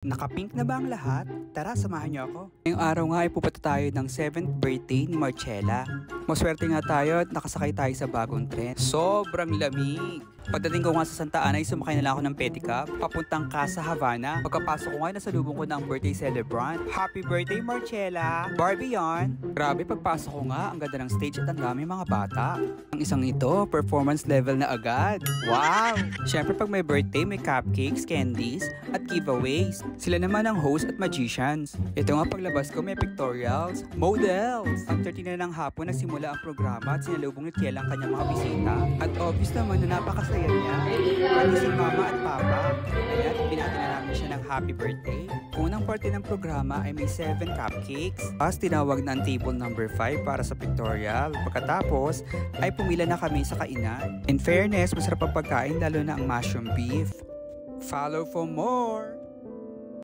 Nakapink na ba ang lahat? Tara, samahan niyo ako. Ngayong araw nga ay pupunta tayo ng 7th birthday ni Marcella. Maswerte nga tayo at nakasakay tayo sa bagong tren. Sobrang lamig! Pagdating ko nga sa Santa Ana ay sumakay na lang ako ng pedicab papuntang Casa Havana. Pagkapasok ko nga nasalubong ko ng birthday celebrant. Happy birthday Marcella! Barbie yarn! Grabe, pagpasok ko nga, ang ganda ng stage at ang dami mga bata. Ang isang ito, performance level na agad. Wow! Siyempre pag may birthday, may cupcakes, candies, at giveaways. Sila naman ang host at magicians. Ito nga paglabas ko, may pictorials, models. Ang 13 na ng hapon nagsimula ang programa at sinalubong ni Tiel ang kanyang mga bisita. At obvious naman na napakasaya niya. Pati si mama at papa. Kaya binati na namin siya ng happy birthday. Unang parte ng programa ay may 7 cupcakes. Tapos tinawag na ang table number 5 para sa pictorial. Pagkatapos ay pumila na kami sa kainan. In fairness, masarap ang pagkain lalo na ang mushroom beef. Follow for more!